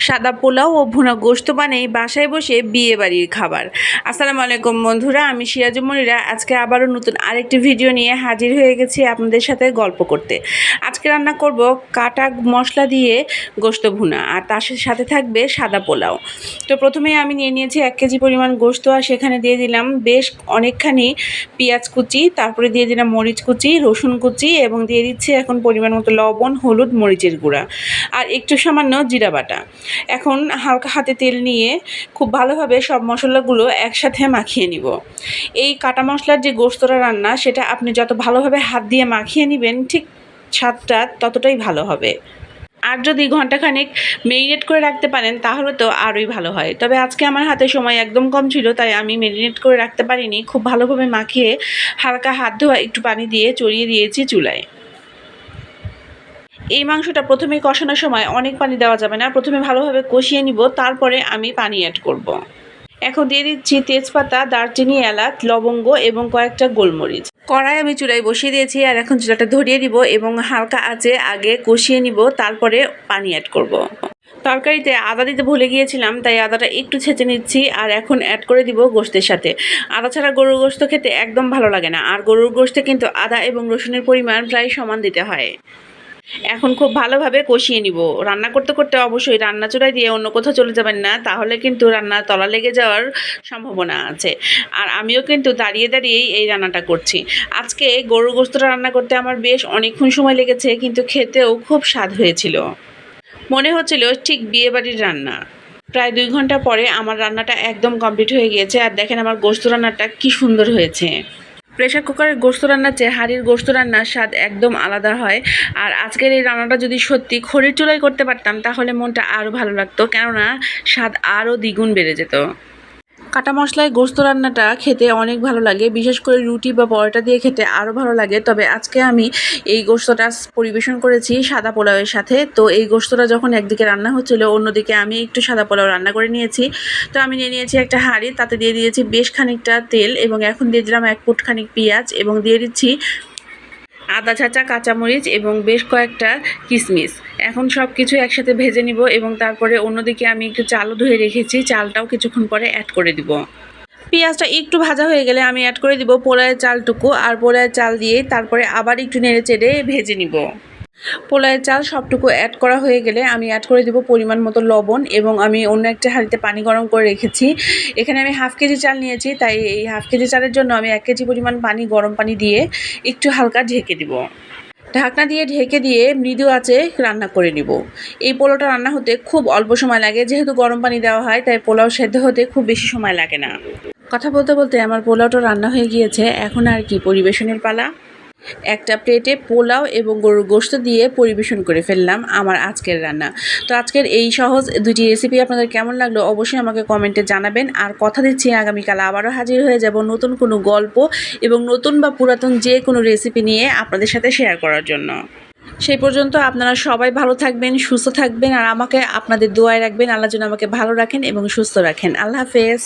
সাদা পোলাও ও ভুনা গোশত বানাই বাসায় বসে বিয়ে বাড়ির খাবার। আসসালামু আলাইকুম বন্ধুরা, আমি সিরাজুম মনিরা আজকে আবারও নতুন আরেকটি ভিডিও নিয়ে হাজির হয়ে গেছি আপনাদের সাথে গল্প করতে। আজকে রান্না করব কাটা মশলা দিয়ে গোশত ভুনা, আর তার সাথে থাকবে সাদা পোলাও। তো প্রথমেই আমি নিয়ে নিয়েছি 1 কেজি পরিমাণ গোশত, আর সেখানে দিয়ে দিলাম বেশ অনেকখানি পেঁয়াজ কুচি, তারপরে দিয়ে দিলাম মরিচ কুচি, রসুন কুচি, এবং দিয়ে দিচ্ছি এখন পরিমাণ মতো লবণ, হলুদ, মরিচের গুঁড়া আর একটু সামান্য জিরা বাটা। এখন হালকা হাতে তেল নিয়ে খুব ভালোভাবে সব মশলাগুলো একসাথে মাখিয়ে নিব। এই কাটা মশলার যে গোশতটা রান্না, সেটা আপনি যত ভালোভাবে হাত দিয়ে মাখিয়ে নেবেন, ঠিক স্বাদটা ততটাই ভালো হবে। আর যদি ঘন্টাখানেক মেরিনেট করে রাখতে পারেন তাহলে তো আরোই ভালো হয়। তবে আজকে আমার হাতে সময় একদম কম ছিল, তাই আমি মেরিনেট করে রাখতে পারিনি। খুব ভালোভাবে মাখিয়ে হালকা হাত ধোয়া একটু পানি দিয়ে চড়িয়ে দিয়েছি চুলায়। এই মাংসটা প্রথমেই কষানোর সময় অনেক পানি দেওয়া যাবে না, প্রথমে ভালোভাবে কষিয়ে নিব, তারপরে আমি পানি অ্যাড করব। এখন দিয়ে দিচ্ছি তেজপাতা, দারচিনি, এলাচ, লবঙ্গ এবং কয়েকটা গোলমরিচ। কড়াই আমি চুলায় বসিয়ে দিয়েছি, আর এখন চুলাটা ধরিয়ে দিব এবং হালকা আঁচে আগে কষিয়ে নিব, তারপরে পানি অ্যাড করব। তরকারিতে আদা দিতে ভুলে গিয়েছিলাম, তাই আদাটা একটু ছেঁচে নিচ্ছি, আর এখন অ্যাড করে দিব গোশতের সাথে। আদা ছাড়া গরুর গোশত খেতে একদম ভালো লাগে না, আর গরুর গোশতে কিন্তু আদা এবং রসুনের পরিমাণ প্রায় সমান দিতে হয়। এখন খুব ভালোভাবে কষিয়ে নিব। রান্না করতে করতে অবশ্যই রান্না চুলায় দিয়ে অন্য কোথাও চলে যাবেন না, তাহলে কিন্তু রান্নার তলা লেগে যাওয়ার সম্ভাবনা আছে। আর আমিও কিন্তু দাঁড়িয়ে দাঁড়িয়েই এই রান্নাটা করছি। আজকে গরুর গোশতটা রান্না করতে আমার বেশ অনেকক্ষণ সময় লেগেছে, কিন্তু খেতেও খুব স্বাদ হয়েছিল। মনে হচ্ছিল ঠিক বিয়েবাড়ির রান্না। প্রায় 2 ঘন্টা পরে আমার রান্নাটা একদম কমপ্লিট হয়ে গিয়েছে, আর দেখেন আমার গোশত রান্নাটা কি সুন্দর হয়েছে। প্রেশার কুকারের গোশত রান্নার চেয়ে হাঁড়ির গোশত রান্নার স্বাদ একদম আলাদা হয়। আর আজকের এই রান্নাটা যদি সত্যি খড়ির চুলায় করতে পারতাম তাহলে মনটা আরও ভালো লাগতো, কেননা স্বাদ আরও দ্বিগুণ বেড়ে যেত। কাটা মশলায় গোশত রান্নাটা খেতে অনেক ভালো লাগে, বিশেষ করে রুটি বা পরোটা দিয়ে খেতে আরও ভালো লাগে। তবে আজকে আমি এই গোশতটা পরিবেশন করেছি সাদা পোলাওয়ের সাথে। তো এই গোশতটা যখন একদিকে রান্না হচ্ছিল, অন্যদিকে আমি একটু সাদা পোলাও রান্না করে নিয়েছি। তো আমি নিয়ে নিয়েছি একটা হাঁড়ি, তাতে দিয়ে দিয়েছি বেশ খানিকটা তেল, এবং এখন দিয়ে দিলাম 1 ফুট খানিক পেঁয়াজ, এবং দিয়ে দিচ্ছি আদা ছাঁচা কাঁচামরিচ এবং বেশ কয়েকটা কিশমিশ। এখন সব কিছু একসাথে ভেজে নিব, এবং তারপরে অন্যদিকে আমি একটু চালও ধুয়ে রেখেছি, চালটাও কিছুক্ষণ পরে অ্যাড করে দিব। পেঁয়াজটা একটু ভাজা হয়ে গেলে আমি অ্যাড করে দিব পোলাওয়ের চালটুকু, আর পোলাওয়ের চাল দিয়ে তারপরে আবার একটু নেড়ে চেড়ে ভেজে নিব। পোলাওয়ের চাল সবটুকু অ্যাড করা হয়ে গেলে আমি অ্যাড করে দিব পরিমাণ মতো লবণ, এবং আমি অন্য একটা হাঁড়িতে পানি গরম করে রেখেছি। এখানে আমি 1/2 কেজি চাল নিয়েছি, তাই এই 1/2 কেজি চালের জন্য আমি 1 কেজি পরিমাণ পানি, গরম পানি দিয়ে একটু হালকা ঢেকে দিব। ঢাকনা দিয়ে ঢেকে দিয়ে মৃদু আঁচে রান্না করে নিব। এই পোলাওটা রান্না হতে খুব অল্প সময় লাগে, যেহেতু গরম পানি দেওয়া হয়, তাই পোলাও সেদ্ধ হতে খুব বেশি সময় লাগে না। কথা বলতে বলতে আমার পোলাওটা রান্না হয়ে গিয়েছে, এখন আর কি পরিবেশনের পালা। একটা প্লেটে পোলাও এবং গরুর গোশত দিয়ে পরিবেশন করে ফেললাম আমার আজকের রান্না। তো আজকের এই সহজ 2টি রেসিপি আপনাদের কেমন লাগলো অবশ্যই আমাকে কমেন্টে জানাবেন। আর কথা দিচ্ছি আগামীকাল আবারও হাজির হয়ে যাব নতুন কোনো গল্প এবং নতুন বা পুরাতন যে কোনো রেসিপি নিয়ে আপনাদের সাথে শেয়ার করার জন্য। সেই পর্যন্ত আপনারা সবাই ভালো থাকবেন, সুস্থ থাকবেন, আর আমাকে আপনাদের দোয়ায় রাখবেন। আল্লাহ যেন আমাকে ভালো রাখেন এবং সুস্থ রাখেন। আল্লাহ হাফেজ।